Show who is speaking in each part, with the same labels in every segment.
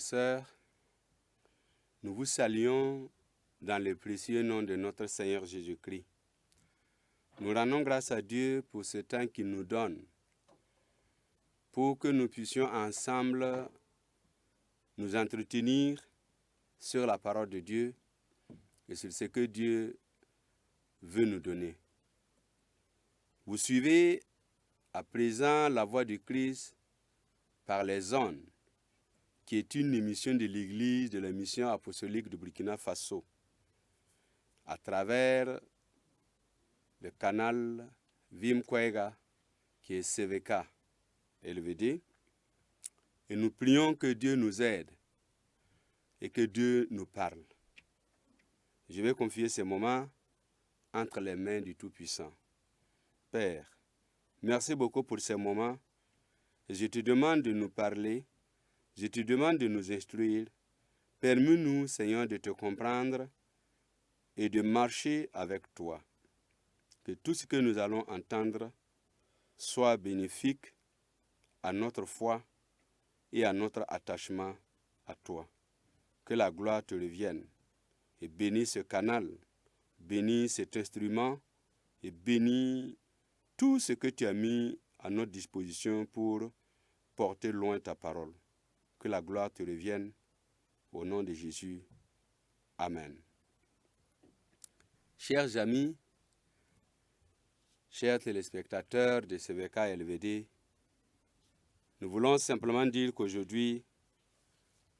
Speaker 1: sœurs, nous vous saluons dans le précieux nom de notre Seigneur Jésus-Christ. Nous rendons grâce à Dieu pour ce temps qu'il nous donne, pour que nous puissions ensemble nous entretenir sur la parole de Dieu et sur ce que Dieu veut nous donner. Vous suivez à présent la voix du Christ par les ondes, qui est une émission de l'Église de la mission apostolique de Burkina Faso, à travers le canal Vimkwega, qui est CVK LVD, et nous prions que Dieu nous aide et que Dieu nous parle. Je vais confier ces moments entre les mains du Tout-Puissant. Père, merci beaucoup pour ces moments. Je te demande de nous parler, je te demande de nous instruire. Permets-nous, Seigneur, de te comprendre et de marcher avec toi. Que tout ce que nous allons entendre soit bénéfique à notre foi et à notre attachement à toi. Que la gloire te revienne et bénis ce canal, bénis cet instrument et bénis tout ce que tu as mis à notre disposition pour porter loin ta parole. Que la gloire te revienne au nom de Jésus. Amen. Chers amis, chers téléspectateurs de CVK LVD, nous voulons simplement dire qu'aujourd'hui,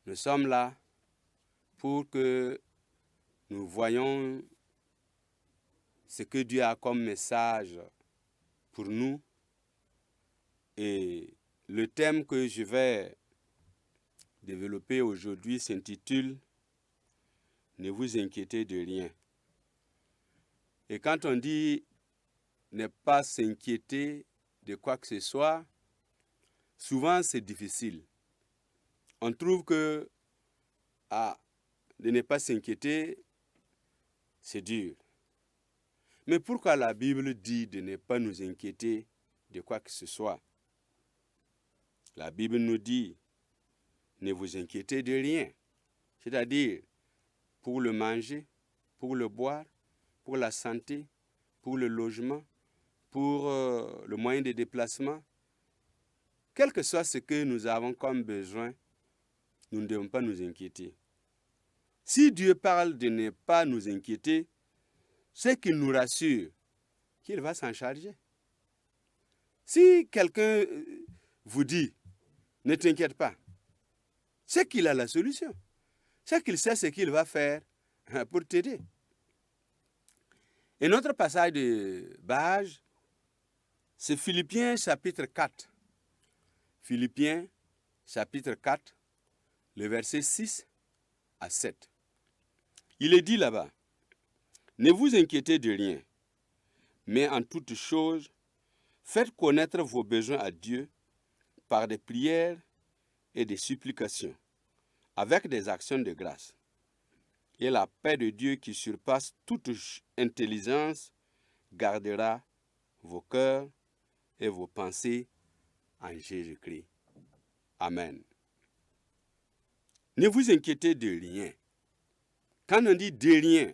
Speaker 1: nous sommes là pour que nous voyions ce que Dieu a comme message pour nous. Et le thème que je vais développer aujourd'hui s'intitule « Ne vous inquiétez de rien ». Et quand on dit « ne pas s'inquiéter de quoi que ce soit », souvent c'est difficile. On trouve que de ne pas s'inquiéter, c'est dur. Mais pourquoi la Bible dit de ne pas nous inquiéter de quoi que ce soit? La Bible nous dit, ne vous inquiétez de rien. C'est-à-dire, pour le manger, pour le boire, pour la santé, pour le logement, pour le moyen de déplacement. Quel que soit ce que nous avons comme besoin, nous ne devons pas nous inquiéter. Si Dieu parle de ne pas nous inquiéter, c'est qu'il nous rassure qu'il va s'en charger. Si quelqu'un vous dit, ne t'inquiète pas, c'est qu'il a la solution. C'est qu'il sait ce qu'il va faire pour t'aider. Et notre passage de base, c'est Philippiens chapitre 4. Philippiens chapitre 4, le verset 6 à 7. Il est dit là-bas, ne vous inquiétez de rien, mais en toute chose, faites connaître vos besoins à Dieu par des prières et des supplications, avec des actions de grâce. Et la paix de Dieu qui surpasse toute intelligence gardera vos cœurs et vos pensées en Jésus-Christ. Amen. Ne vous inquiétez de rien. Quand on dit de rien,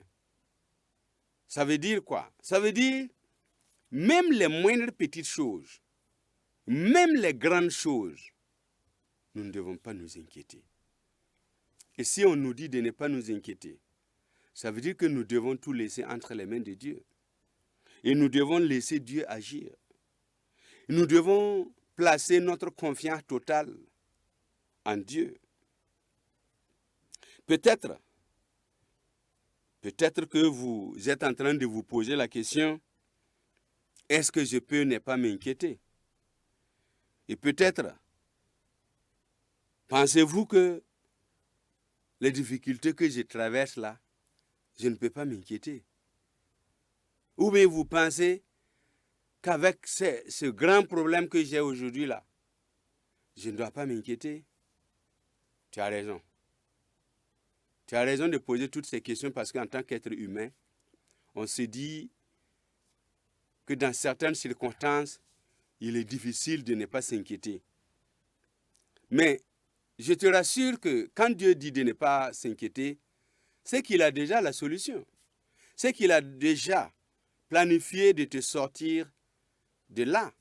Speaker 1: ça veut dire quoi? Ça veut dire même les moindres petites choses, même les grandes choses, nous ne devons pas nous inquiéter. Et si on nous dit de ne pas nous inquiéter, ça veut dire que nous devons tout laisser entre les mains de Dieu. Et nous devons laisser Dieu agir. Nous devons placer notre confiance totale en Dieu. Peut-être que vous êtes en train de vous poser la question, est-ce que je peux ne pas m'inquiéter? Et peut-être, pensez-vous que les difficultés que je traverse là, je ne peux pas m'inquiéter? Ou bien vous pensez qu'avec ce grand problème que j'ai aujourd'hui là, je ne dois pas m'inquiéter? Tu as raison. Tu as raison de poser toutes ces questions parce qu'en tant qu'être humain, on se dit que dans certaines circonstances, il est difficile de ne pas s'inquiéter. Mais je te rassure que quand Dieu dit de ne pas s'inquiéter, c'est qu'il a déjà la solution. C'est qu'il a déjà planifié de te sortir de là.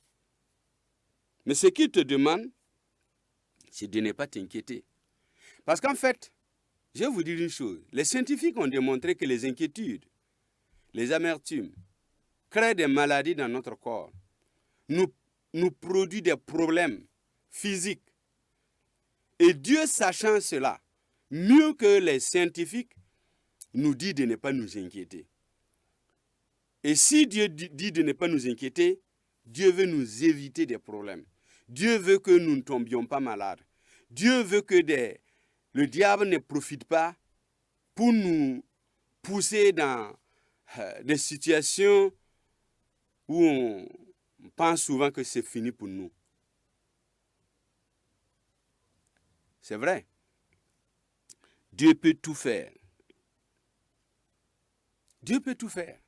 Speaker 1: Mais ce qu'il te demande, c'est de ne pas t'inquiéter. Parce qu'en fait, je vais vous dire une chose. Les scientifiques ont démontré que les inquiétudes, les amertumes, créent des maladies dans notre corps, nous produisent des problèmes physiques. Et Dieu, sachant cela, mieux que les scientifiques, nous dit de ne pas nous inquiéter. Et si Dieu dit de ne pas nous inquiéter, Dieu veut nous éviter des problèmes. Dieu veut que nous ne tombions pas malades. Dieu veut que le diable ne profite pas pour nous pousser dans des situations où on pense souvent que c'est fini pour nous. C'est vrai. Dieu peut tout faire. Dieu peut tout faire.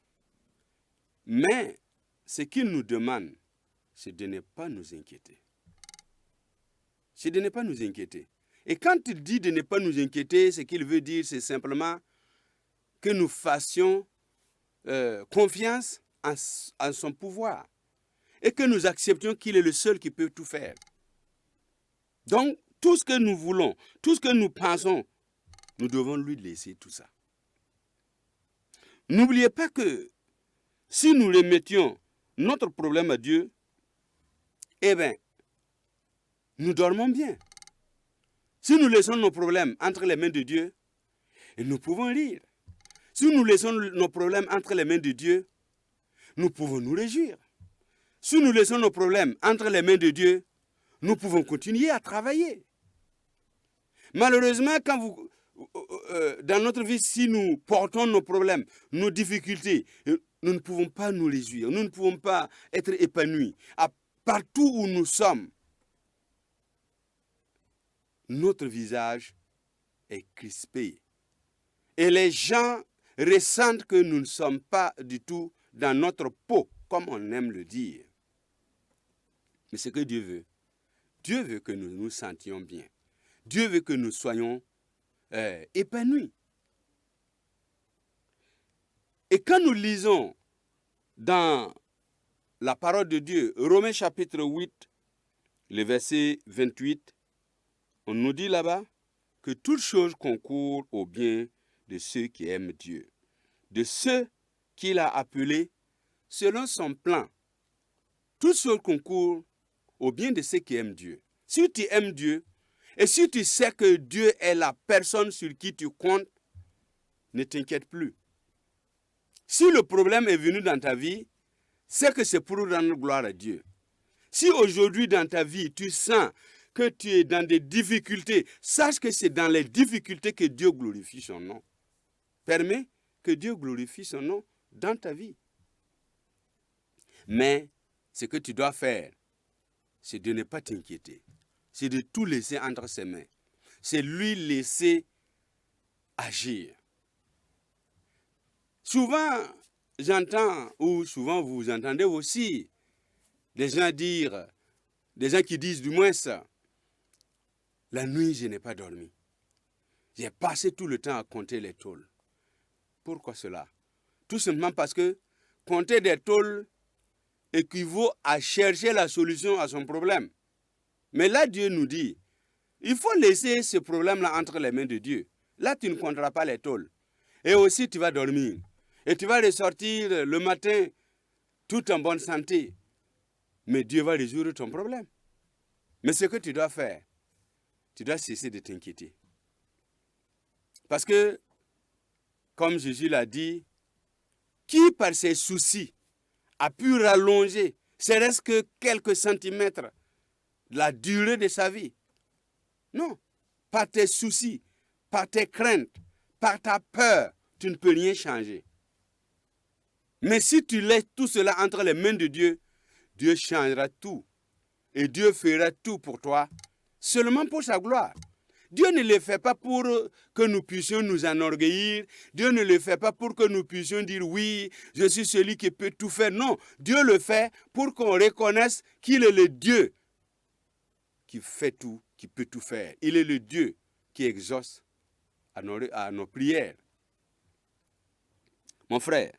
Speaker 1: Mais ce qu'il nous demande, c'est de ne pas nous inquiéter. C'est de ne pas nous inquiéter. Et quand il dit de ne pas nous inquiéter, ce qu'il veut dire, c'est simplement que nous fassions confiance en son pouvoir et que nous acceptions qu'il est le seul qui peut tout faire. Donc, tout ce que nous voulons, tout ce que nous pensons, nous devons lui laisser tout ça. N'oubliez pas que si nous remettions notre problème à Dieu, eh bien, nous dormons bien. Si nous laissons nos problèmes entre les mains de Dieu, nous pouvons rire. Si nous laissons nos problèmes entre les mains de Dieu, nous pouvons nous réjouir. Si nous laissons nos problèmes entre les mains de Dieu, nous pouvons continuer à travailler. Malheureusement, dans notre vie, si nous portons nos problèmes, nos difficultés, nous ne pouvons pas nous réjouir, nous ne pouvons pas être épanouis. Partout où nous sommes, notre visage est crispé. Et les gens ressentent que nous ne sommes pas du tout dans notre peau, comme on aime le dire. Mais ce que Dieu veut que nous nous sentions bien. Dieu veut que nous soyons épanouis. Et quand nous lisons dans la parole de Dieu, Romains chapitre 8, le verset 28, on nous dit là-bas que toutes choses concourent au bien de ceux qui aiment Dieu, de ceux qu'il a appelés selon son plan. Toutes choses concourent au bien de ceux qui aiment Dieu. Si tu aimes Dieu, et si tu sais que Dieu est la personne sur qui tu comptes, ne t'inquiète plus. Si le problème est venu dans ta vie, c'est que c'est pour rendre gloire à Dieu. Si aujourd'hui dans ta vie, tu sens que tu es dans des difficultés, sache que c'est dans les difficultés que Dieu glorifie son nom. Permets que Dieu glorifie son nom dans ta vie. Mais ce que tu dois faire, c'est de ne pas t'inquiéter. C'est de tout laisser entre ses mains. C'est lui laisser agir. Souvent, j'entends, ou souvent vous entendez aussi, des gens qui disent du moins ça, la nuit, je n'ai pas dormi. J'ai passé tout le temps à compter les tôles. Pourquoi cela? Tout simplement parce que compter des tôles équivaut à chercher la solution à son problème. Mais là, Dieu nous dit, il faut laisser ce problème-là entre les mains de Dieu. Là, tu ne compteras pas les tôles. Et aussi, tu vas dormir. Et tu vas ressortir le matin tout en bonne santé. Mais Dieu va résoudre ton problème. Mais ce que tu dois faire, tu dois cesser de t'inquiéter. Parce que, comme Jésus l'a dit, qui par ses soucis a pu rallonger, serait-ce que quelques centimètres, la durée de sa vie? Non. Par tes soucis, par tes craintes, par ta peur, tu ne peux rien changer. Mais si tu laisses tout cela entre les mains de Dieu, Dieu changera tout. Et Dieu fera tout pour toi, seulement pour sa gloire. Dieu ne le fait pas pour que nous puissions nous enorgueillir. Dieu ne le fait pas pour que nous puissions dire oui, je suis celui qui peut tout faire. Non, Dieu le fait pour qu'on reconnaisse qu'il est le Dieu qui fait tout, qui peut tout faire. Il est le Dieu qui exauce à nos prières. Mon frère,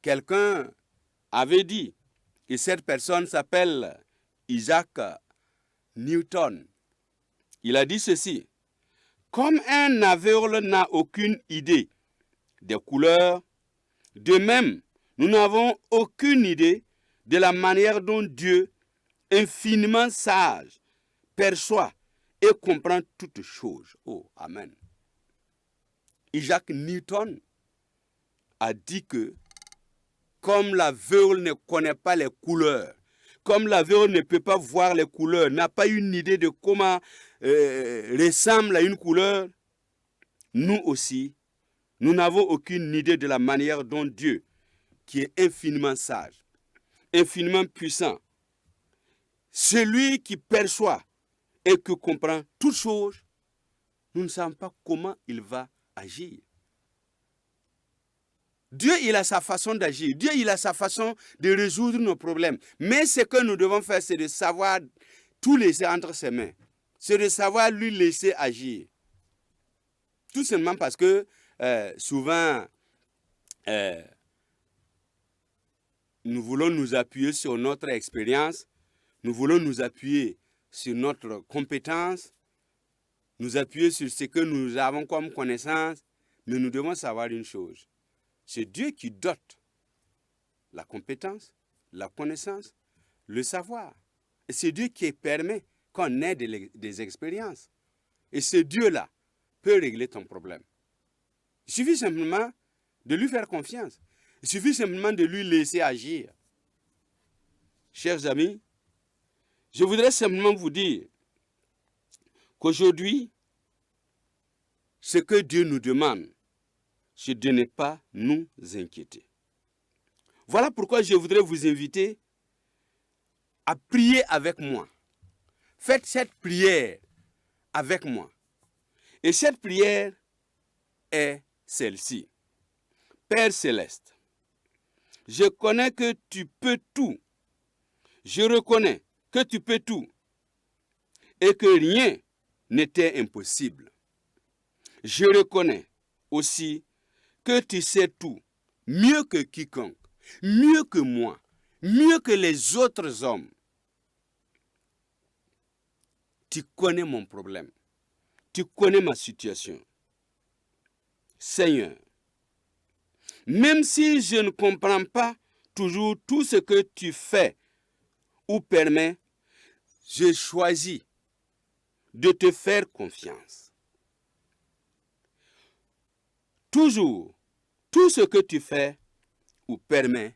Speaker 1: quelqu'un avait dit, et cette personne s'appelle Isaac Newton. Il a dit ceci: comme un aveugle n'a aucune idée des couleurs, de même, nous n'avons aucune idée de la manière dont Dieu, infiniment sage, perçoit et comprend toutes choses. Oh, amen. Isaac Newton a dit que, comme l'aveugle ne connaît pas les couleurs, comme l'aveugle ne peut pas voir les couleurs, n'a pas une idée de comment ressemble à une couleur, nous aussi, nous n'avons aucune idée de la manière dont Dieu, qui est infiniment sage, infiniment puissant, celui qui perçoit et qui comprend toutes choses, nous ne savons pas comment il va agir. Dieu, il a sa façon d'agir. Dieu, il a sa façon de résoudre nos problèmes. Mais ce que nous devons faire, c'est de savoir tout laisser entre ses mains. C'est de savoir lui laisser agir. Tout simplement parce que souvent, nous voulons nous appuyer sur notre expérience, nous voulons nous appuyer sur notre compétence, nous appuyer sur ce que nous avons comme connaissance, mais nous devons savoir une chose. C'est Dieu qui dote la compétence, la connaissance, le savoir. Et c'est Dieu qui permet qu'on ait des expériences. Et ce Dieu-là peut régler ton problème. Il suffit simplement de lui faire confiance. Il suffit simplement de lui laisser agir. Chers amis, je voudrais simplement vous dire qu'aujourd'hui, ce que Dieu nous demande, c'est de ne pas nous inquiéter. Voilà pourquoi je voudrais vous inviter à prier avec moi. Faites cette prière avec moi. Et cette prière est celle-ci. Père céleste, je connais que tu peux tout. Je reconnais que tu peux tout et que rien n'était impossible. Je reconnais aussi que tu sais tout, mieux que quiconque, mieux que moi, mieux que les autres hommes. Tu connais mon problème, tu connais ma situation. Seigneur, même si je ne comprends pas toujours tout ce que tu fais ou permets, je choisis de te faire confiance. Toujours, tout ce que tu fais ou permets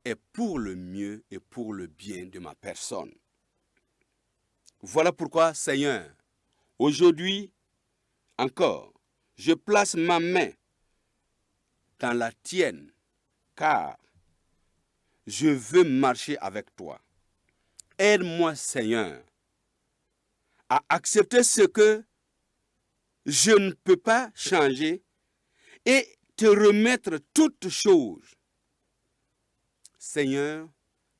Speaker 1: est pour le mieux et pour le bien de ma personne. Voilà pourquoi, Seigneur, aujourd'hui encore, je place ma main dans la tienne, car je veux marcher avec toi. Aide-moi, Seigneur, à accepter ce que je ne peux pas changer et te remettre toutes choses. Seigneur,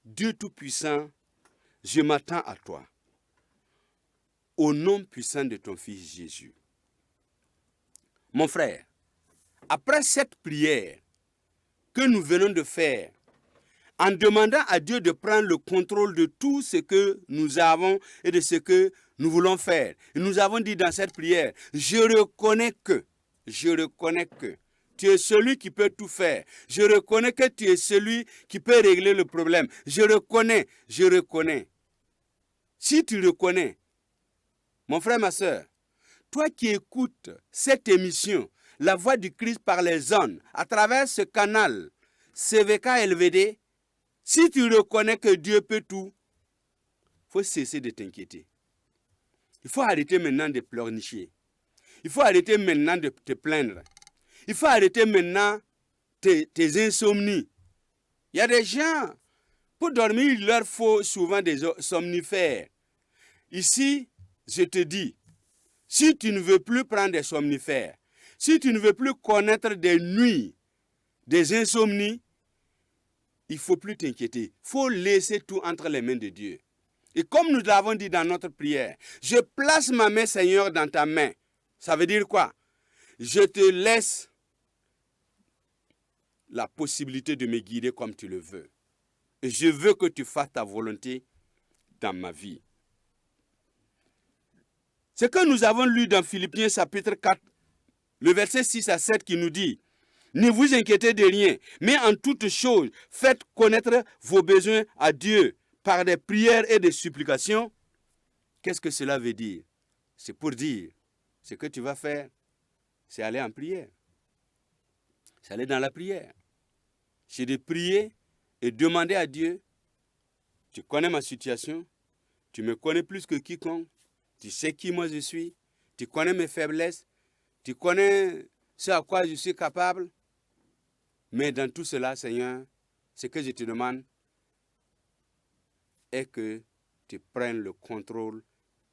Speaker 1: Dieu Tout-Puissant, je m'attends à toi. Au nom puissant de ton Fils Jésus. Mon frère, après cette prière que nous venons de faire, en demandant à Dieu de prendre le contrôle de tout ce que nous avons et de ce que nous voulons faire, nous avons dit dans cette prière, je reconnais que tu es celui qui peut tout faire. Je reconnais que tu es celui qui peut régler le problème. Je reconnais. Si tu reconnais, mon frère, ma soeur, toi qui écoutes cette émission, La Voix du Christ par les ondes, à travers ce canal CVK LVD, si tu reconnais que Dieu peut tout, il faut cesser de t'inquiéter. Il faut arrêter maintenant de pleurnicher. Il faut arrêter maintenant de te plaindre. Il faut arrêter maintenant tes insomnies. Il y a des gens, pour dormir, il leur faut souvent des somnifères. Ici, je te dis, si tu ne veux plus prendre des somnifères, si tu ne veux plus connaître des nuits, des insomnies, il ne faut plus t'inquiéter. Il faut laisser tout entre les mains de Dieu. Et comme nous l'avons dit dans notre prière, je place ma main, Seigneur, dans ta main. Ça veut dire quoi? Je te laisse la possibilité de me guider comme tu le veux. Et je veux que tu fasses ta volonté dans ma vie. Ce que nous avons lu dans Philippiens chapitre 4, le verset 6 à 7 qui nous dit, ne vous inquiétez de rien, mais en toutes choses, faites connaître vos besoins à Dieu par des prières et des supplications. Qu'est-ce que cela veut dire? C'est pour dire, ce que tu vas faire, c'est aller en prière. C'est aller dans la prière. C'est de prier et demander à Dieu, tu connais ma situation, tu me connais plus que quiconque, tu sais qui moi je suis, tu connais mes faiblesses, tu connais ce à quoi je suis capable. Mais dans tout cela, Seigneur, ce que je te demande est que tu prennes le contrôle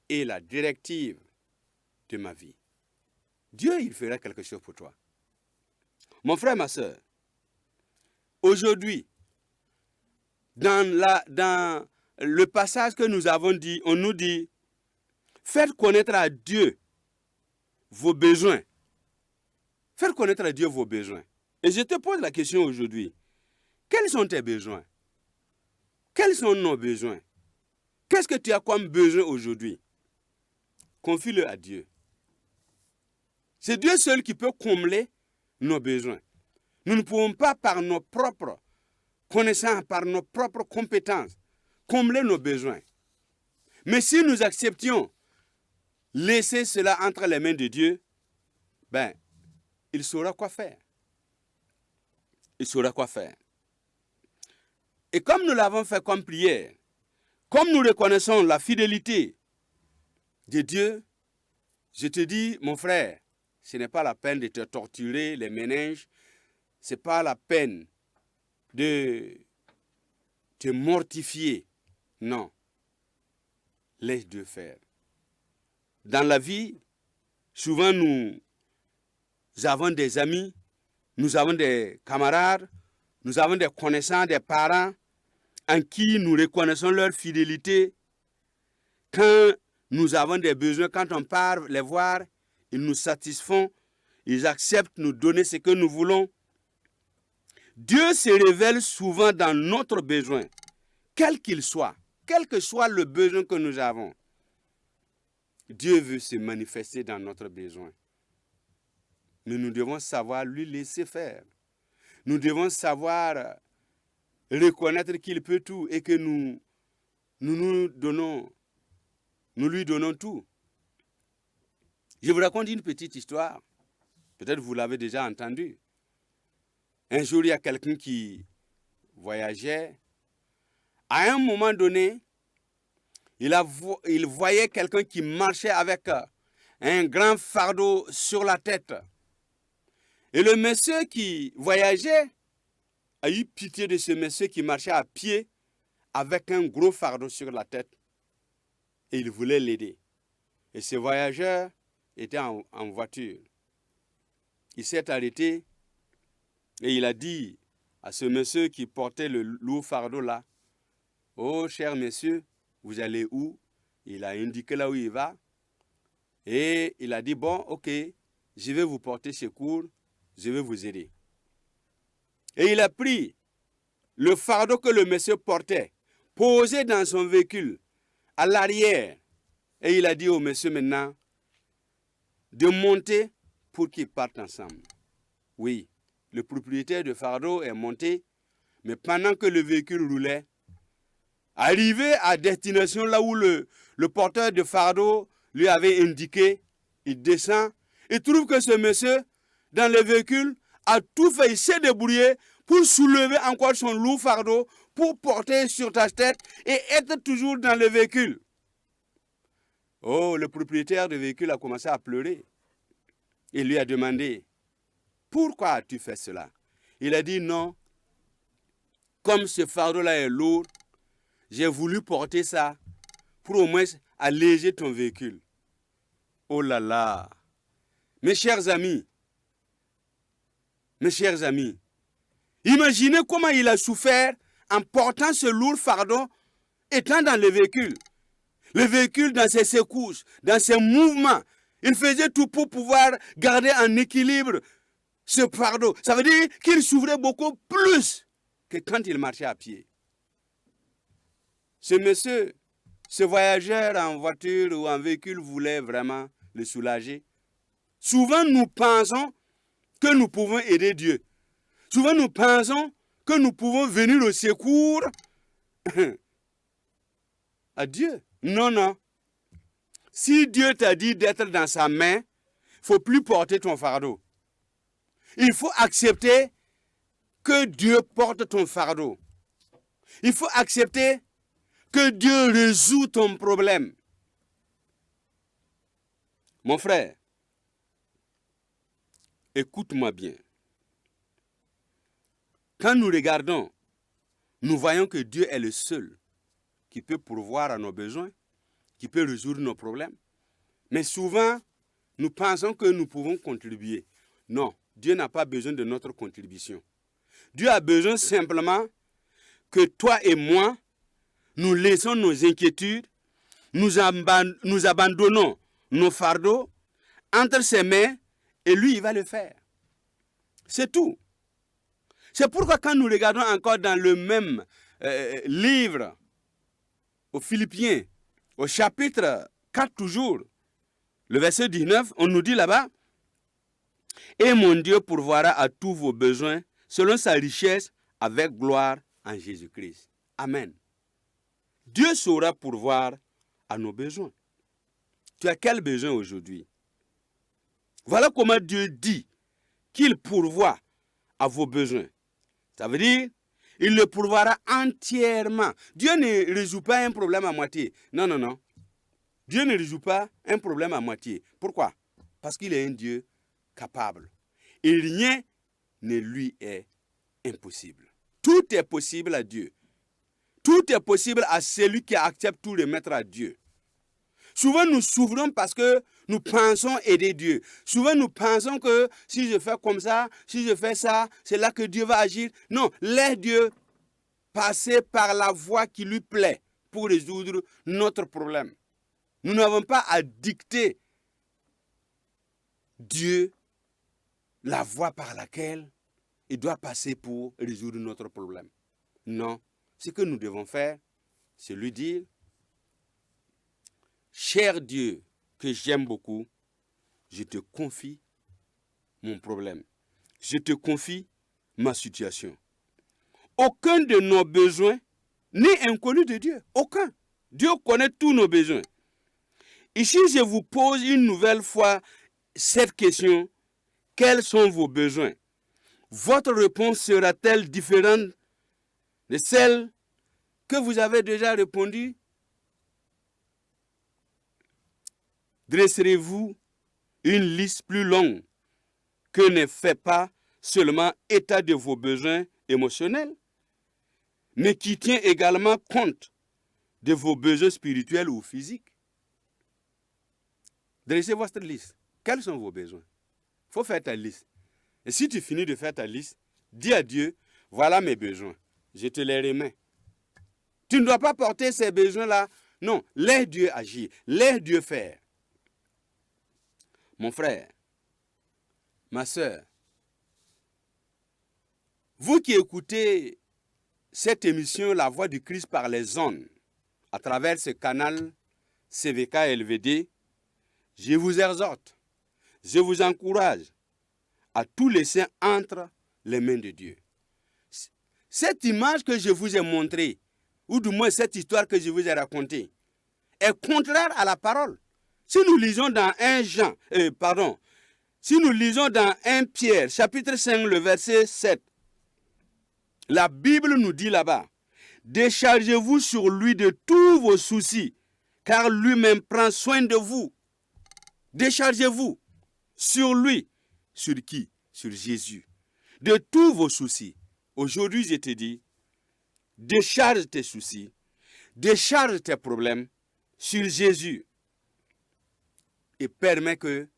Speaker 1: et la directive de ma vie. Dieu, il fera quelque chose pour toi. Mon frère, ma soeur, aujourd'hui, dans le passage que nous avons dit, on nous dit, faites connaître à Dieu vos besoins. Faites connaître à Dieu vos besoins. Et je te pose la question aujourd'hui. Quels sont tes besoins? Quels sont nos besoins? Qu'est-ce que tu as comme besoin aujourd'hui? Confie-le à Dieu. C'est Dieu seul qui peut combler nos besoins. Nous ne pouvons pas par nos propres connaissances, par nos propres compétences, combler nos besoins. Mais si nous acceptions laisser cela entre les mains de Dieu, ben, il saura quoi faire. Il saura quoi faire. Et comme nous l'avons fait comme prière, comme nous reconnaissons la fidélité de Dieu, je te dis, mon frère, ce n'est pas la peine de te torturer les méninges, ce n'est pas la peine de te mortifier. Non. Laisse Dieu faire. Dans la vie, souvent nous avons des amis, nous avons des camarades, nous avons des connaissances, des parents en qui nous reconnaissons leur fidélité. Quand nous avons des besoins, quand on part les voir, ils nous satisfont, ils acceptent de nous donner ce que nous voulons. Dieu se révèle souvent dans notre besoin, quel qu'il soit, quel que soit le besoin que nous avons. Dieu veut se manifester dans notre besoin. Mais nous devons savoir lui laisser faire. Nous devons savoir reconnaître qu'il peut tout et que nous lui donnons tout. Je vous raconte une petite histoire. Peut-être vous l'avez déjà entendue. Un jour, il y a quelqu'un qui voyageait. À un moment donné, il voyait quelqu'un qui marchait avec un grand fardeau sur la tête. Et le monsieur qui voyageait a eu pitié de ce monsieur qui marchait à pied avec un gros fardeau sur la tête. Et il voulait l'aider. Et ce voyageur était en voiture. Il s'est arrêté et il a dit à ce monsieur qui portait le lourd fardeau là, « Oh, cher monsieur, vous allez où ?» Il a indiqué là où il va. Et il a dit, « Bon, ok, je vais vous porter secours, je vais vous aider. » Et il a pris le fardeau que le monsieur portait, posé dans son véhicule, à l'arrière. Et il a dit au monsieur maintenant de monter pour qu'ils partent ensemble. Oui, le propriétaire de fardeau est monté, mais pendant que le véhicule roulait, arrivé à destination là où le porteur de fardeau lui avait indiqué, il descend, il trouve que ce monsieur, dans le véhicule, a tout fait, il s'est débrouillé pour soulever encore son lourd fardeau, pour porter sur ta tête et être toujours dans le véhicule. Oh, le propriétaire du véhicule a commencé à pleurer. Il lui a demandé, pourquoi as-tu fait cela? Il a dit, non, comme ce fardeau-là est lourd, j'ai voulu porter ça pour au moins alléger ton véhicule. Oh là là! Mes chers amis, imaginez comment il a souffert en portant ce lourd fardeau étant dans le véhicule. Le véhicule dans ses secousses, dans ses mouvements, il faisait tout pour pouvoir garder en équilibre ce fardeau. Ça veut dire qu'il souffrait beaucoup plus que quand il marchait à pied. Ce monsieur, ce voyageur en voiture ou en véhicule voulait vraiment le soulager. Souvent, nous pensons que nous pouvons aider Dieu. Souvent, nous pensons que nous pouvons venir au secours à Dieu. Non, non. Si Dieu t'a dit d'être dans sa main, il ne faut plus porter ton fardeau. Il faut accepter que Dieu porte ton fardeau. Il faut accepter que Dieu résout ton problème. Mon frère, écoute-moi bien. Quand nous regardons, nous voyons que Dieu est le seul qui peut pourvoir à nos besoins, qui peut résoudre nos problèmes. Mais souvent, nous pensons que nous pouvons contribuer. Non, Dieu n'a pas besoin de notre contribution. Dieu a besoin simplement que toi et moi, nous laissons nos inquiétudes, nous abandonnons nos fardeaux entre ses mains et lui, il va le faire. C'est tout. C'est pourquoi quand nous regardons encore dans le même livre, aux Philippiens, au chapitre 4 toujours, le verset 19, on nous dit là-bas, « Et mon Dieu pourvoira à tous vos besoins selon sa richesse avec gloire en Jésus-Christ. » Amen. Dieu saura pourvoir à nos besoins. Tu as quel besoin aujourd'hui? Voilà comment Dieu dit qu'il pourvoit à vos besoins. Ça veut dire, il le pourvoira entièrement. Dieu ne résout pas un problème à moitié. Non, non, non. Dieu ne résout pas un problème à moitié. Pourquoi? Parce qu'il est un Dieu capable. Et rien ne lui est impossible. Tout est possible à Dieu. Tout est possible à celui qui accepte tout remettre à Dieu. Souvent, nous souffrons parce que nous pensons aider Dieu. Souvent, nous pensons que si je fais comme ça, si je fais ça, c'est là que Dieu va agir. Non, laisse Dieu passer par la voie qui lui plaît pour résoudre notre problème. Nous n'avons pas à dicter Dieu la voie par laquelle il doit passer pour résoudre notre problème. Non, ce que nous devons faire, c'est lui dire, cher Dieu que j'aime beaucoup, je te confie mon problème. Je te confie ma situation. Aucun de nos besoins n'est inconnu de Dieu. Aucun. Dieu connaît tous nos besoins. Ici, je vous pose une nouvelle fois cette question. Quels sont vos besoins? Votre réponse sera-t-elle différente de celle que vous avez déjà répondu? Dresserez-vous une liste plus longue que ne fait pas seulement état de vos besoins émotionnels, mais qui tient également compte de vos besoins spirituels ou physiques? Dressez votre liste. Quels sont vos besoins? Il faut faire ta liste. Et si tu finis de faire ta liste, dis à Dieu, voilà mes besoins. Je te les remets. Tu ne dois pas porter ces besoins-là. Non, laisse Dieu agir. Laisse Dieu faire. Mon frère, ma soeur, vous qui écoutez cette émission La Voix du Christ par les ondes, à travers ce canal CVK LVD, je vous exhorte, je vous encourage à tout laisser entre les mains de Dieu. Cette image que je vous ai montrée, ou du moins cette histoire que je vous ai racontée, est contraire à la parole. Si nous lisons dans si nous lisons dans 1 Pierre, chapitre 5, le verset 7, la Bible nous dit là-bas, déchargez-vous sur lui de tous vos soucis, car lui-même prend soin de vous. Déchargez-vous sur lui. Sur qui? Sur Jésus. De tous vos soucis. Aujourd'hui, je te dis, décharge tes soucis, décharge tes problèmes sur Jésus et permets que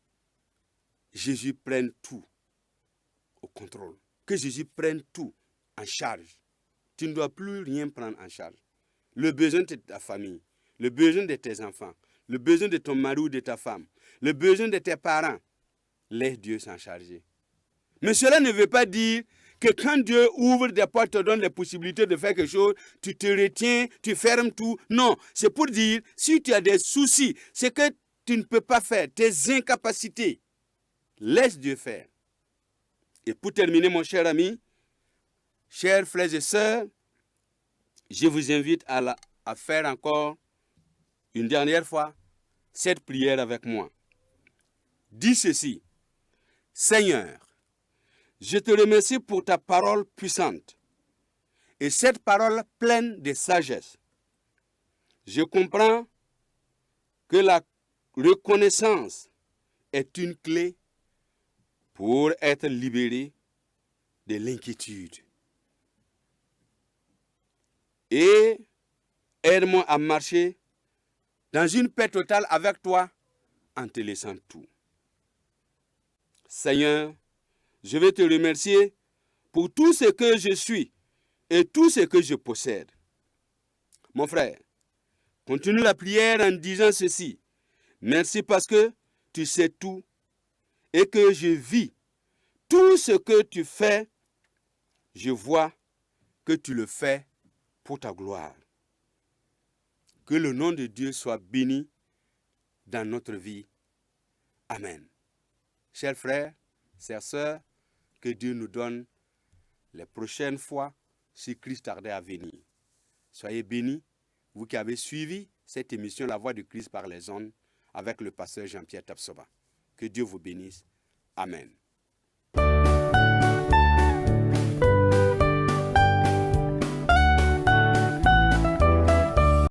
Speaker 1: Jésus prenne tout au contrôle. Que Jésus prenne tout en charge. Tu ne dois plus rien prendre en charge. Le besoin de ta famille, le besoin de tes enfants, le besoin de ton mari ou de ta femme, le besoin de tes parents, laisse Dieu s'en charger. Mais cela ne veut pas dire que quand Dieu ouvre des portes, te donne les possibilités de faire quelque chose, tu te retiens, tu fermes tout. Non, c'est pour dire, si tu as des soucis, c'est que tu ne peux pas faire, tes incapacités, laisse Dieu faire. Et pour terminer, mon cher ami, chers frères et sœurs, je vous invite à faire encore une dernière fois cette prière avec moi. Dis ceci: Seigneur, je te remercie pour ta parole puissante et cette parole pleine de sagesse. Je comprends que la reconnaissance est une clé pour être libéré de l'inquiétude. Et aide-moi à marcher dans une paix totale avec toi en te laissant tout. Seigneur, je vais te remercier pour tout ce que je suis et tout ce que je possède. Mon frère, continue la prière en disant ceci: merci parce que tu sais tout et que je vis tout ce que tu fais. Je vois que tu le fais pour ta gloire. Que le nom de Dieu soit béni dans notre vie. Amen. Chers frères, chères sœurs, que Dieu nous donne les prochaines fois si Christ tardait à venir. Soyez bénis, vous qui avez suivi cette émission La Voix de Christ par les ondes avec le pasteur Jean-Pierre Tapsoba. Que Dieu vous bénisse. Amen.